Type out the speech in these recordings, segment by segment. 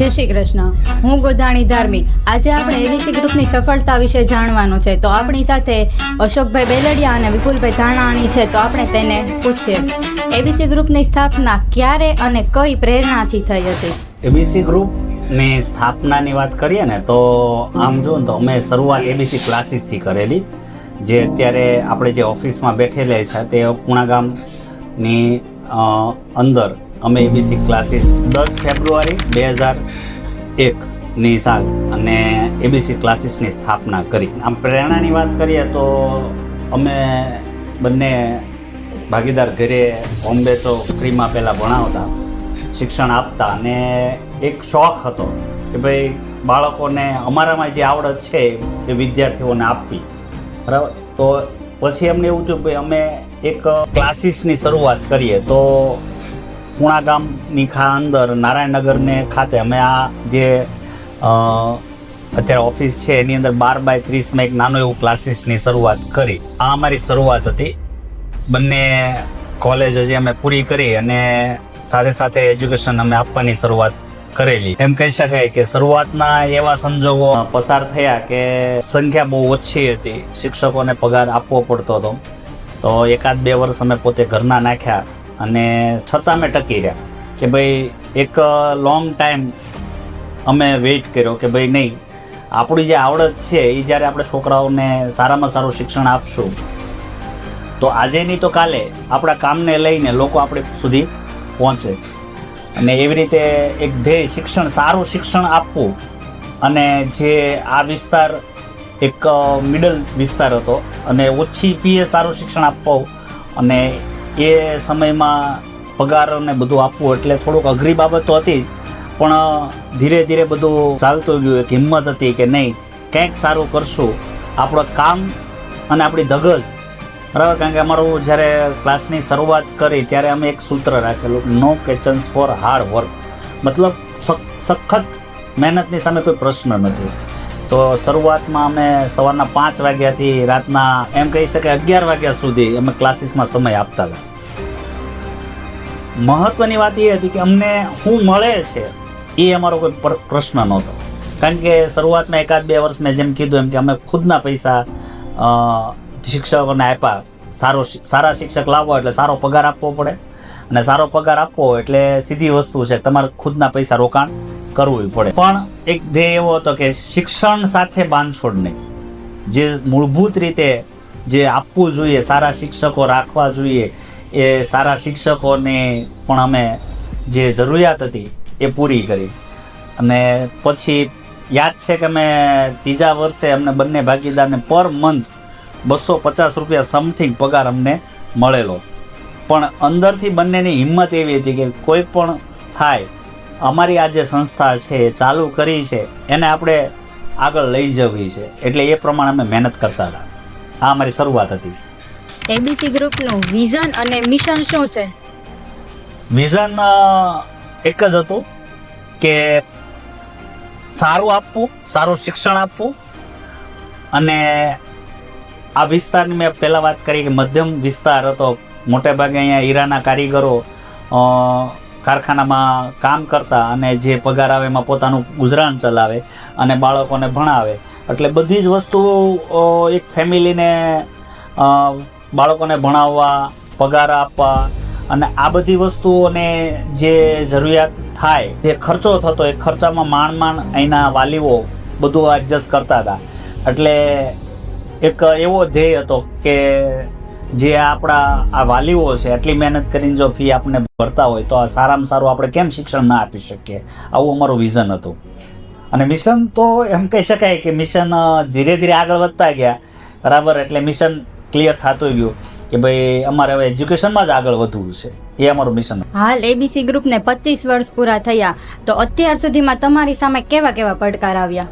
જય શ્રી કૃષ્ણ. હું ગોધાણી ધાર્મી. આજે આપણે એબીસી ગ્રુપની સફળતા વિશે જાણવાનું છે. તો આપણી સાથે અશોકભાઈ બેલડિયા અને વિપુલભાઈ ધાનાણી છે. તો આપણે તેને પૂછીએ, એબીસી ગ્રુપની સ્થાપના ક્યારે અને કઈ પ્રેરણાથી થઈ હતી? એબીસી ગ્રુપની સ્થાપનાની વાત કરીએ ને તો આમ જો ને તો અમે શરૂઆત એબીસી ક્લાસીસથી કરેલી, જે અત્યારે આપણે જે ઓફિસમાં બેઠેલા છે તે પૂણા ગામની અંદર અમે એબીસી ક્લાસીસ 10 ફેબ્રુઆરી 2001ની સાલ અને એબીસી ક્લાસીસની સ્થાપના કરી. આમ પ્રેરણાની વાત કરીએ તો અમે બંને ભાગીદાર ઘરે બોમ્બે તો ફ્રીમાં પહેલાં ભણાવતા, શિક્ષણ આપતા, અને એક શોખ હતો કે ભાઈ બાળકોને અમારામાં જે આવડત છે એ વિદ્યાર્થીઓને આપવી, બરાબર. તો પછી અમને એવું થયું કે અમે એક ક્લાસીસની શરૂઆત કરીએ. તો પૂણા ગામની અંદર નારાયણનગરને ખાતે અમે આ જે અત્યારે ઓફિસ છે એની અંદર 12x30માં એક નાનો એવું ક્લાસીસની શરૂઆત કરી. આ અમારી શરૂઆત હતી. બંને કોલેજ હજી અમે પૂરી કરી અને સાથે સાથે એજ્યુકેશન અમે આપવાની શરૂઆત કરેલી. એમ કહી શકાય કે શરૂઆતના એવા સંજોગો પસાર થયા કે સંખ્યા બહુ ઓછી હતી, શિક્ષકોને પગાર આપવો પડતો હતો. તો 1-2 વર્ષ અમે પોતે ઘરના નાખ્યા અને છતાં અમે ટકી રહ્યા કે ભાઈ એક લોંગ ટાઈમ અમે વેઇટ કર્યો કે ભાઈ નહીં, આપણી જે આવડત છે એ જ્યારે આપણે છોકરાઓને સારામાં સારું શિક્ષણ આપશું તો આજે નહીં તો કાલે આપણા કામને લઈને લોકો આપણી સુધી પહોંચે. અને એવી રીતે એક ધ્યેય, શિક્ષણ, સારું શિક્ષણ આપવું. અને જે આ વિસ્તાર એક મિડલ વિસ્તાર હતો અને ઓછી ફીએ સારું શિક્ષણ આપવું અને એ સમયમાં પગાર ને બધું આપવું એટલે થોડુંક અઘરી બાબત તો હતી જ, પણ ધીરે ધીરે બધું ચાલતું ગયું. એક હિંમત હતી કે નહીં, કંઈક સારું કરશું, આપણું કામ અને આપણી ધગજ, બરાબર. કારણ કે અમારું જ્યારે ક્લાસની શરૂઆત કરી ત્યારે અમે એક સૂત્ર રાખેલું, નો ક્વેશ્ચન્સ ફોર હાર્ડ વર્ક, મતલબ સખત મહેનતની સામે કોઈ પ્રશ્ન નથી. તો શરૂઆતમાં અમે સવારના 5 વાગ્યાથી રાતના એમ કહી શકાય 11 વાગ્યા સુધી અમે ક્લાસીસમાં સમય આપતા હતા. મહત્વની વાત એ હતી કે અમને શું મળે છે એ અમારો કોઈ પ્રશ્ન નહોતો. કારણ કે શરૂઆતમાં 1-2 વર્ષ મેં જેમ કીધું એમ કે અમે ખુદના પૈસા શિક્ષકોને આપ્યા. સારા શિક્ષક લાવવો એટલે સારો પગાર આપવો પડે, અને સારો પગાર આપવો એટલે સીધી વસ્તુ છે તમારે ખુદના પૈસા રોકાણ કરવું પડે. પણ એક ધ્યેય એવો હતો કે શિક્ષણ સાથે બાંધછોડ નહીં, જે મૂળભૂત રીતે જે આપવું જોઈએ, સારા શિક્ષકો રાખવા જોઈએ, એ સારા શિક્ષકોને પણ અમે જે જરૂરિયાત હતી એ પૂરી કરી. અને પછી યાદ છે કે અમે 3જા વર્ષે અમને બંને ભાગીદારને પર મંથ 250 રૂપિયા સમથિંગ પગાર અમને મળેલો. પણ અંદરથી બંનેની હિંમત એવી હતી કે કોઈ પણ થાય, અમારી આ જે સંસ્થા છે ચાલુ કરી છે એને આપણે આગળ લઈ જવી છે, એટલે એ પ્રમાણે અમે મહેનત કરતા હતા. આ અમારી શરૂઆત હતી. એબીસી ગ્રુપનું વિઝન અને મિશન શું છે? વિઝન એક જ હતું કે સારું આપવું, સારું શિક્ષણ આપવું. અને આ વિસ્તારની મેં પહેલાં વાત કરી કે મધ્યમ વિસ્તાર હતો, મોટે ભાગે અહીંયા હીરાના કારીગરો કારખાનામાં કામ કરતા અને જે પગાર આવે એમાં પોતાનું ગુજરાન ચલાવે અને બાળકોને ભણાવે. એટલે બધી જ વસ્તુ એક ફેમિલીને બાળકોને ભણાવવા, પગાર આપવા અને આ બધી વસ્તુઓને જે જરૂરિયાત થાય, જે ખર્ચો થતો એ ખર્ચામાં માંડ અહીંના વાલીઓ બધું એડજસ્ટ કરતા હતા. એટલે એક એવો ધ્યેય હતો કે જે આપણા આ વાલીઓ છે આટલી મહેનત કરીને જો ફી આપણને ભરતા હોય તો આ સારામાં સારું આપણે કેમ શિક્ષણ ના આપી શકીએ, આવું અમારું વિઝન હતું. અને મિશન તો એમ કહી શકાય કે મિશન ધીરે ધીરે આગળ વધતા ગયા, બરાબર. એટલે મિશન ક્લિયર થતું ગયું કે ભાઈ અમારે હવે એજ્યુકેશનમાં જ આગળ વધવું છે, એ અમારું મિશન. હાલ એબીસી ગ્રુપને 25 વર્ષ પૂરા થયા, તો અત્યાર સુધીમાં તમારી સામે કેવા કેવા પડકાર આવ્યા?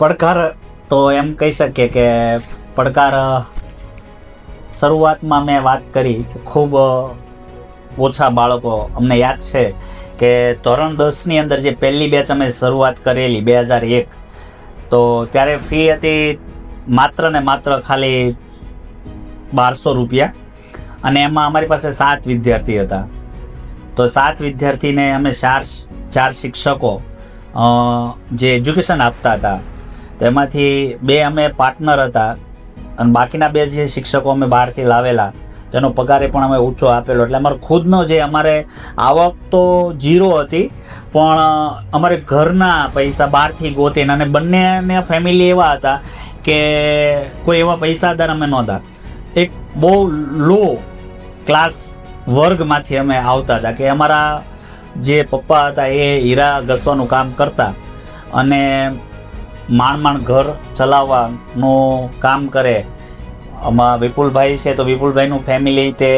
પડકાર તો એમ કહી શકીએ કે પડકાર શરૂઆતમાં મેં વાત કરી કે ખૂબ ઓછા બાળકો. અમને યાદ છે કે ધોરણ 10ની અંદર જે પહેલી બેચ અમે શરૂઆત કરેલી 2001, તો ત્યારે ફી હતી માત્ર ને માત્ર ખાલી 1200 રૂપિયા, અને એમાં અમારી પાસે 7 વિદ્યાર્થી હતા. તો 7 વિદ્યાર્થીને અમે 4 શિક્ષકો જે એજ્યુકેશન આપતા હતા, તો એમાંથી 2 અમે પાર્ટનર હતા અને બાકીના 2 જે શિક્ષકો અમે બહારથી લાવેલા એનો પગારે પણ અમે ઊંચો આપેલો. એટલે અમારો ખુદનો જે અમારે આવક તો 0 હતી, પણ અમારે ઘરના પૈસા બહારથી ગોતીને, અને બંને ફેમિલી એવા હતા કે કોઈ એવા પૈસાદાર અમે નહોતા. એક બહુ લો ક્લાસ વર્ગમાંથી અમે આવતા હતા કે અમારા જે પપ્પા હતા એ હીરા ઘસવાનું કામ કરતા અને માંડ ઘર ચલાવવાનું કામ કરે. આમાં વિપુલભાઈ છે તો વિપુલભાઈનું ફેમિલી તે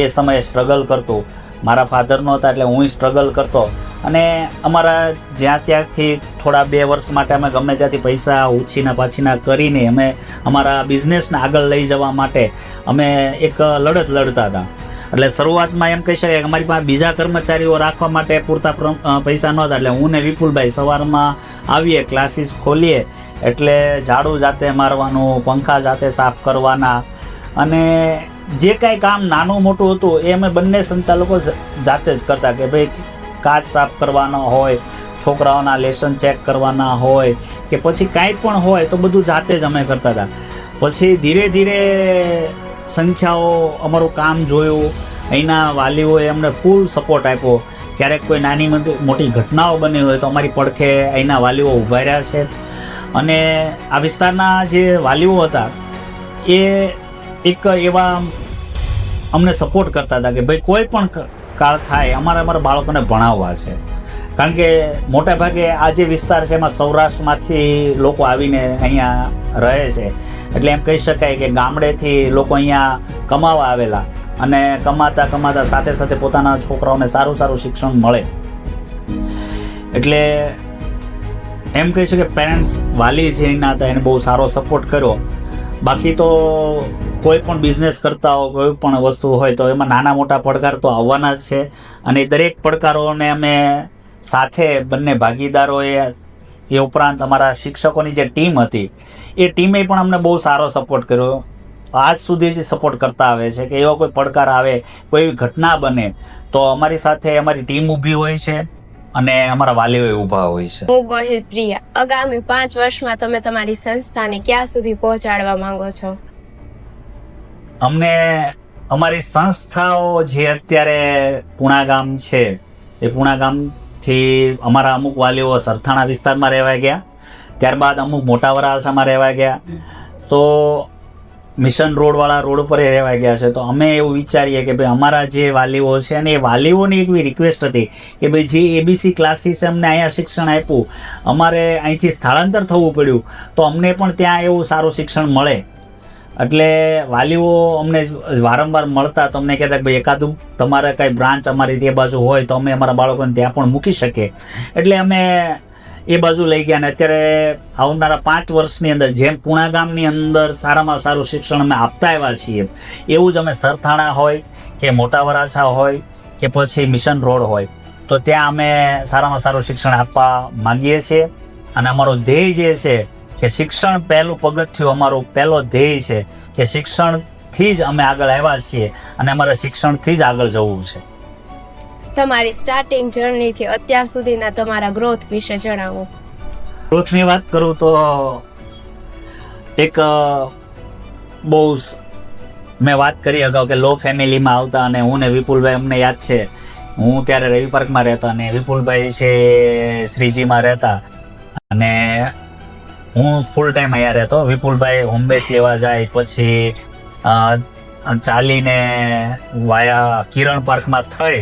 એ સમયે સ્ટ્રગલ કરતું. મારા ફાધર નહોતા એટલે હું સ્ટ્રગલ કરતો, અને અમારા જ્યાં ત્યાંથી થોડા 2 વર્ષ માટે અમે ગમે ત્યાંથી પૈસા ઉછીના પાછીના કરીને અમે અમારા બિઝનેસને આગળ લઈ જવા માટે અમે એક લડત લડતા હતા. એટલે શરૂઆતમાં એમ કહી શકાય કે અમારી પાસે બીજા કર્મચારીઓ રાખવા માટે પૂરતા પૈસા નહોતા. એટલે હું ને વિપુલભાઈ સવારમાં આવીએ, ક્લાસીસ ખોલીએ એટલે ઝાડુ જાતે મારવાનું, પંખા જાતે સાફ કરવાના, અને જે કાંઈ કામ નાનું મોટું હતું એ અમે બંને સંચાલકો જાતે જ કરતા. કે ભાઈ કાચ સાફ કરવાનો હોય, છોકરાઓના લેસન ચેક કરવાના હોય કે પછી કાંઈ પણ હોય તો બધું જાતે જ અમે કરતા હતા. પછી ધીરે ધીરે સંખ્યાઓ અમારું કામ જોયું, અહીંના વાલીઓએ અમને ફૂલ સપોર્ટ આપ્યો. ક્યારેક કોઈ નાની મોટી ઘટનાઓ બની હોય તો અમારી પડખે અહીંના વાલીઓ ઊભા રહ્યા છે. અને આ વિસ્તારના જે વાલીઓ હતા એ એક એવા અમને સપોર્ટ કરતા હતા કે ભાઈ કોઈ પણ કાળ થાય અમારા બાળકોને ભણાવવા છે. કારણ કે મોટા ભાગે આ જે વિસ્તાર છે એમાં સૌરાષ્ટ્રમાંથી લોકો આવીને અહીંયા રહે છે. એટલે એમ કહી શકાય કે ગામડેથી લોકો અહીંયા કમાવા આવેલા, અને કમાતા સાથે સાથે પોતાના છોકરાઓને સારું શિક્ષણ મળે. એટલે એમ કહી શકે પેરેન્ટ્સ, વાલી જે એના હતા એને બહુ સારો સપોર્ટ કર્યો. બાકી તો કોઈ પણ બિઝનેસ કરતા હોય, કોઈ પણ વસ્તુ હોય તો એમાં નાના મોટા પડકાર તો આવવાના જ છે, અને દરેક પડકારોને અમે સાથે બંને ભાગીદારોએ, એ ઉપરાંત અમારા શિક્ષકોની જે ટીમ હતી એ ટીમે પણ અમને બહુ સારો સપોર્ટ કર્યો. આજ સુધી જ સપોર્ટ કરતા આવે છે કે એવો કોઈ પડકાર આવે, કોઈ એવી ઘટના બને તો અમારી સાથે અમારી ટીમ ઊભી હોય છે અને અમારા વાલીઓ ઊભા હોય છે. હું ગોહિલ પ્રિયા, આગામી 5 વર્ષમાં તમે તમારી સંસ્થાને ક્યાં સુધી પહોંચાડવા માંગો છો? અમને અમારી સંસ્થાઓ જે અત્યારે પુણા ગામ છે એ પુણા ગામથી અમારા અમુક વાલીઓ સરથાણા વિસ્તારમાં રહેવા ગયા, ત્યારબાદ અમુક મોટા વરાછામાં રહેવા ગયા, તો મિશન રોડવાળા રોડ ઉપર રહેવા ગયા છે. તો અમે એવું વિચારીએ કે ભાઈ અમારા જે વાલીઓ છે, અને એ વાલીઓની એક રિક્વેસ્ટ હતી કે ભાઈ જે ABC ક્લાસીસ અમને અહીંયા શિક્ષણ આપ્યું, અમારે અહીંથી સ્થળાંતર થવું પડ્યું તો અમને પણ ત્યાં એવું સારું શિક્ષણ મળે. એટલે વાલીઓ અમને વારંવાર મળતા તો અમને કહેતા કે ભાઈ એકાદું તમારે કાંઈ બ્રાન્ચ અમારી તે બાજુ હોય તો અમે અમારા બાળકોને ત્યાં પણ મૂકી શકીએ. એટલે અમે એ બાજુ લઈ ગયા, અને અત્યારે આવનારા 5 વર્ષની અંદર જેમ પુણા ગામની અંદર સારામાં સારું શિક્ષણ અમે આપતા આવ્યા છીએ, એવું જ અમે સરથાણા હોય કે મોટા વરાછા હોય કે પછી મિશન રોડ હોય તો ત્યાં અમે સારામાં સારું શિક્ષણ આપવા માંગીએ છીએ. અને અમારો ધ્યેય જે છે કે શિક્ષણ પહેલું પગથિયું, અમારો પહેલો ધ્યેય છે કે શિક્ષણથી જ અમે આગળ આવ્યા છીએ અને અમારે શિક્ષણથી જ આગળ જવું છે. તમારી સ્ટાર્ટિંગ જર્નીથી અત્યાર સુધીના તમારા ગ્રોથ વિશે જણાવો. ગ્રોથની વાત કરું તો એક બહુ મેં વાત કરી અગાઉ કે લો ફેમિલીમાં આવતા, અને હું ને વિપુલભાઈ, અમને યાદ છે હું ત્યારે રવિ પાર્કમાં રહેતા અને વિપુલભાઈ છે શ્રીજીમાં રહેતા, અને હું ફૂલ ટાઈમ અહીંયા રહેતો. વિપુલભાઈ હોમ બેઝ લેવા જાય, પછી ચાલીને વાયા કિરણ પાર્કમાં થઈ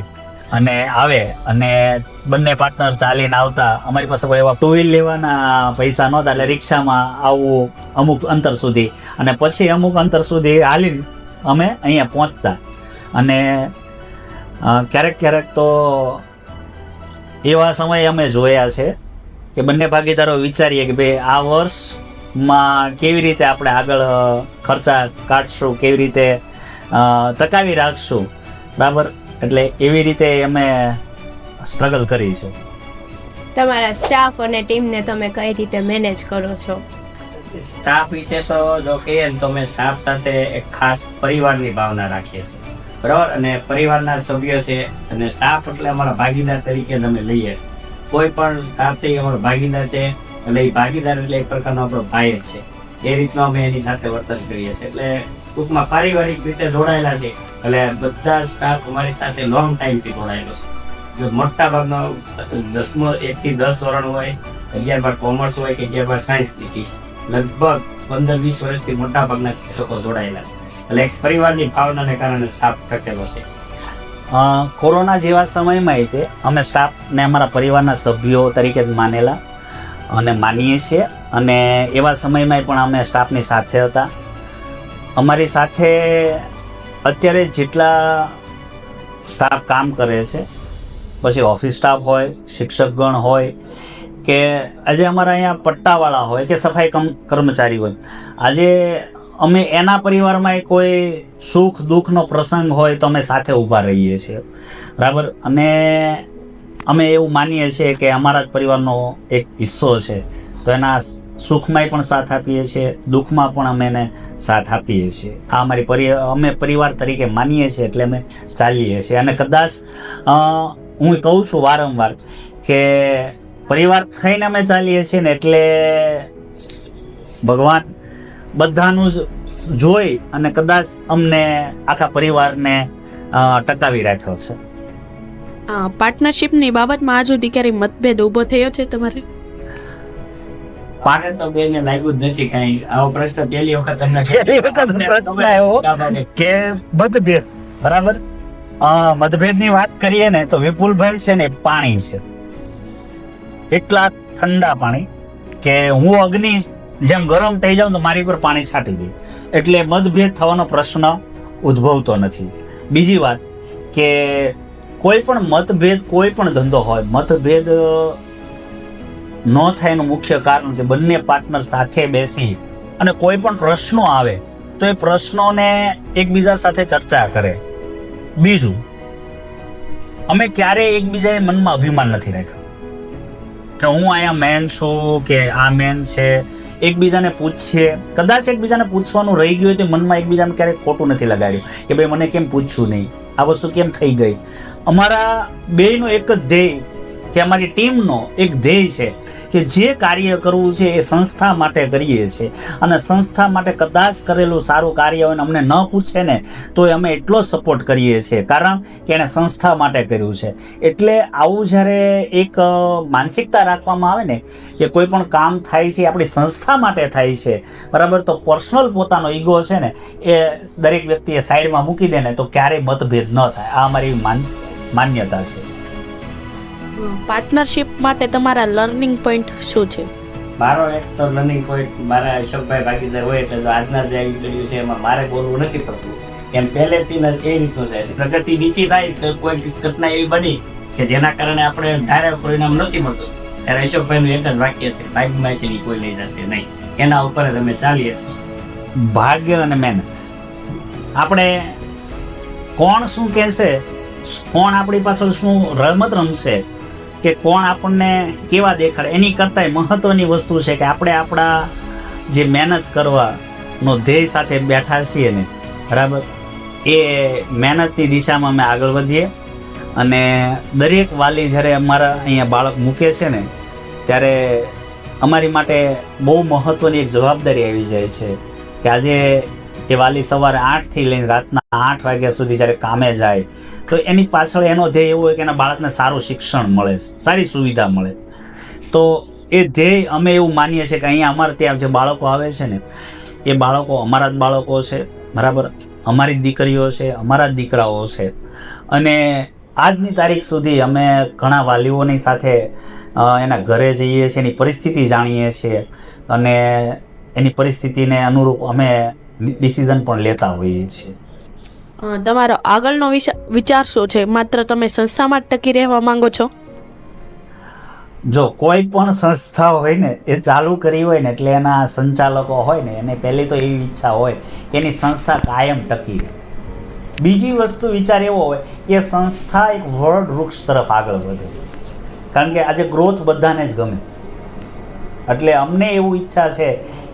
અને આવે, અને બંને પાર્ટનર ચાલીને આવતા. અમારી પાસે કોઈ એવા ટુ વ્હીલ લેવાના પૈસા નહોતા, એટલે રિક્ષામાં આવવું અમુક અંતર સુધી, અને પછી અમુક અંતર સુધી હાલીને અમે અહીંયા પહોંચતા. અને ક્યારેક તો એવા સમય અમે જોયા છે કે બંને ભાગીદારો વિચારીએ કે ભાઈ આ વર્ષમાં કેવી રીતે આપણે આગળ ખર્ચા કાઢશું, કેવી રીતે ટકાવી રાખશું, બરાબર. એટલે એવી રીતે અમે સ્ટ્રગલ કરી છે. તમારા સ્ટાફ અને ટીમને તમે કઈ રીતે મેનેજ કરો છો? સ્ટાફ વિશે તો જો કહીએ ને તો અમે સ્ટાફ સાથે એક ખાસ પરિવારની ભાવના રાખીએ છીએ, બરાબર. અને પરિવારના સભ્યો છે અને સ્ટાફ એટલે અમારા ભાગીદાર તરીકે જ અમે લઈએ છીએ. કોઈ પણ સ્ટાફથી અમારો ભાગીદાર છે, એટલે એ ભાગીદાર એટલે એક પ્રકારનો આપણો ભાઈ જ છે. એ રીતનો અમે એની સાથે વર્તન કરીએ છીએ. એટલે ટૂંકમાં પારિવારિક રીતે જોડાયેલા છે. એટલે બધા સ્ટાફ અમારી સાથે લોંગ ટાઈમથી જોડાયેલો છે. જો મોટા ભાગનો 1 થી 10 ધોરણ હોય, 11 બાર કોમર્સ હોય કે 11 બાર સાયન્સ થી, લગભગ 15-20 વર્ષથી મોટા ભાગના શિક્ષકો જોડાયેલા છે. એટલે એક પરિવારની ભાવનાને કારણે સ્ટાફ ટકેલો છે. કોરોના જેવા સમયમાં તે અમે સ્ટાફને અમારા પરિવારના સભ્યો તરીકે જ માનેલા અને માનીએ છીએ. અને એવા સમયમાં પણ અમે સ્ટાફની સાથે હતા. અમારી સાથે અત્યારે જેટલા સ્ટાફ કામ કરે છે, પછી ઓફિસ સ્ટાફ હોય, શિક્ષકગણ હોય કે આજે અમારા અહીંયા પટ્ટાવાળા હોય કે સફાઈ કર્મચારી હોય, આજે અમે એના પરિવારમાં કોઈ સુખ દુઃખનો પ્રસંગ હોય તો અમે સાથે ઊભા રહીએ છીએ, બરાબર. અને અમે એવું માનીએ છીએ કે અમારા જ પરિવારનો એક હિસ્સો છે, તો એના સુખમાંય પણ સાથ આપીએ છીએ, દુઃખમાં પણ અમે એને સાથ આપીએ છીએ. આ અમે પરિવાર તરીકે માનીએ છીએ, એટલે અમે ચાલીએ છીએ. અને કદાચ હું કહું છું વારંવાર કે પરિવાર થઈને અમે ચાલીએ છીએ ને, એટલે ભગવાન બધાનું જ જોઈ અને કદાચ અમને આખા પરિવારને ટકાવી રાખ્યો છે. પાર્ટનરશિપની બાબતમાં આજ સુધી ક્યારેય મતભેદ ઊભો થયો છે તમારે? પાને તો બેને લાગ્યું જ નથી કઈ. આવો પ્રશ્ન પહેલી વખત તમને પ્રશ્ન આવ્યો કે મતભેદ, બરાબર. મતભેદની વાત કરીએ ને તો વિપુલભાઈ છે ને પાણી છે, એટલા ઠંડા પાણી કે હું અગ્નિ જેમ ગરમ થઈ જાઉં તો મારી પર પાણી છાંટી દે, એટલે મતભેદ થવાનો પ્રશ્ન ઉદ્ભવતો નથી. બીજી વાત કે કોઈ પણ મતભેદ, કોઈ પણ ધંધો હોય, મતભેદ ન થાય એનું મુખ્ય કારણ કે બંને પાર્ટનર સાથે બેસી અને કોઈ પણ પ્રશ્નો આવે તો એ પ્રશ્નોને એકબીજા સાથે ચર્ચા કરે. બીજું, અમે ક્યારેય એકબીજાએ મનમાં અભિમાન નથી રાખ્યું કે હું અહીંયા મેન છું કે આ મેન છે. એકબીજાને પૂછીએ, કદાચ એકબીજાને પૂછવાનું રહી ગયું હોય તો મનમાં એકબીજાને ક્યારેય ખોટું નથી લગાડ્યું કે ભાઈ મને કેમ પૂછ્યું નહીં, આ વસ્તુ કેમ થઈ ગઈ. અમારા બેયનો એક જ ધ્યેય કે અમારી ટીમનો એક ધ્યેય છે કે જે કાર્ય કરવું છે એ સંસ્થા માટે કરીએ છીએ, અને સંસ્થા માટે કદાચ કરેલું સારું કાર્ય હોય ને અમને ન પૂછે ને તો અમે એટલો જ સપોર્ટ કરીએ છીએ, કારણ કે એણે સંસ્થા માટે કર્યું છે. એટલે આવું જ્યારે એક માનસિકતા રાખવામાં આવે ને કે કોઈ પણ કામ થાય છે આપણી સંસ્થા માટે થાય છે, બરાબર, તો પર્સનલ પોતાનો ઈગો છે ને એ દરેક વ્યક્તિએ સાઈડમાં મૂકી દે ને તો ક્યારેય મતભેદ ન થાય. આ અમારી માન્યતા છે. પાર્ટનરશિપ માટે તમારા લર્નિંગ પોઈન્ટ શું છે? મારો એક તો લર્નિંગ પોઈન્ટ મારા અશોકભાઈ ભાગીદાર હોય એટલે જો આજના જે ઇન્ટરવ્યુ છે એમાં મારે બોલવું નથી પડતું. એમ પહેલેથી એ રીતનું છે. પ્રગતિ નીચી થાય તો કોઈ ઘટના એવી બની કે જેના કારણે આપણે ધારે પરિણામ નથી મળતું, ત્યારે અશોકભાઈનું એક જ વાક્ય છે, ભાગ્યમાં છે કોઈ લઈ જશે નહીં. એના ઉપર જ અમે ચાલીએ છીએ. ભાગ્ય અને મહેનત. આપણે કોણ શું કહેશે, કોણ આપણી પાછળ શું રમત રમશે કે કોણ આપણને કેવા દેખાડે, એની કરતાં મહત્વની વસ્તુ છે કે આપણે આપણા જે મહેનત કરવાનો ધ્યેય સાથે બેઠા છીએ ને, બરાબર, એ મહેનતની દિશામાં અમે આગળ વધીએ. અને દરેક વાલી જ્યારે અમારા અહીંયા બાળક મૂકે છે ને ત્યારે અમારી માટે બહુ મહત્વની એક જવાબદારી આવી જાય છે કે આજે એ વાલી સવારે 8 થી લઈને રાતના 8 વાગ્યા સુધી જ્યારે કામે જાય તો એની પાછળ એનો ધ્યેય એવો હોય કે એના બાળકને સારું શિક્ષણ મળે, સારી સુવિધા મળે. તો એ ધ્યેય અમે એવું માનીએ છીએ કે અહીંયા અમારે ત્યાં જે બાળકો આવે છે ને એ બાળકો અમારા જ બાળકો છે, બરાબર, અમારી દીકરીઓ છે, અમારા જ દીકરાઓ છે. અને આજની તારીખ સુધી અમે ઘણા વાલીઓની સાથે એના ઘરે જઈએ છીએ, એની પરિસ્થિતિ જાણીએ છીએ અને એની પરિસ્થિતિને અનુરૂપ અમે ડિસિઝન પણ લેતા હોઈએ છીએ. તમારો આગળનો વિચાર શું છે? માત્ર તમે સંસ્થામાં જ ટકી રહેવા માંગો છો? જો કોઈ પણ સંસ્થા હોય ને એ ચાલુ કરી હોય ને એટલે એના સંચાલકો હોય ને એને પહેલી તો એવી ઈચ્છા હોય કે એની સંસ્થા કાયમ ટકી રહે. બીજી વસ્તુ વિચાર એવો હોય કે સંસ્થા એક વડ વૃક્ષ તરફ આગળ વધે, કારણ કે આજે ગ્રોથ બધાને જ ગમે. એટલે અમને એવું ઈચ્છા છે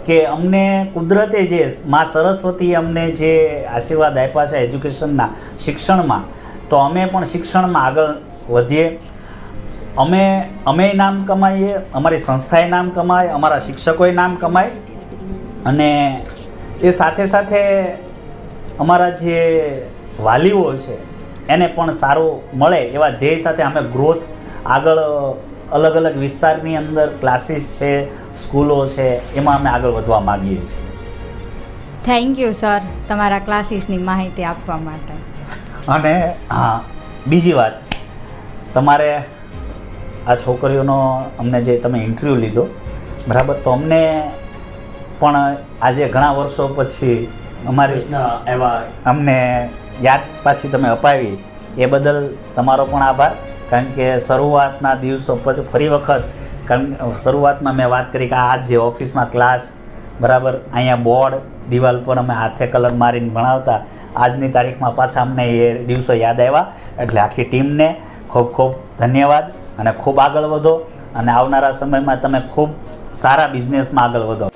કે અમને કુદરતે જે મા સરસ્વતીએ અમને જે આશીર્વાદ આપ્યા છે એજ્યુકેશનના, શિક્ષણમાં, તો અમે પણ શિક્ષણમાં આગળ વધીએ. અમે નામ કમાઈએ, અમારી સંસ્થાએ નામ કમાય, અમારા શિક્ષકોએ નામ કમાય અને એ સાથે સાથે અમારા જે વાલીઓ છે એને પણ સારું મળે એવા ધ્યેય સાથે અમે ગ્રોથ આગળ અલગ અલગ વિસ્તારની અંદર ક્લાસીસ છે, સ્કૂલો છે, એમાં અમે આગળ વધવા માગીએ છીએ. થેન્ક યુ સર તમારા ક્લાસીસની માહિતી આપવા માટે. અને હા, બીજી વાત, તમારે આ છોકરીઓનો અમને જે તમે ઇન્ટરવ્યૂ લીધો બરાબર, તો અમને પણ આજે ઘણા વર્ષો પછી અમારી એવા અમને યાદ પાછી તમે અપાવી એ બદલ તમારો પણ આભાર. કારણ કે શરૂઆતના દિવસો પછી ફરી વખત, કારણ શરૂઆતમાં મેં વાત કરી કે આ જે ઓફિસમાં ક્લાસ બરાબર, અહીંયા બોર્ડ દિવાલ પર અમે હાથે કલર મારીને ભણાવતા, આજની તારીખમાં પાછા અમને એ દિવસો યાદ આવ્યા. એટલે આખી ટીમને ખૂબ ખૂબ ધન્યવાદ અને ખૂબ આગળ વધો અને આવનારા સમયમાં તમે ખૂબ સારા બિઝનેસમાં આગળ વધો.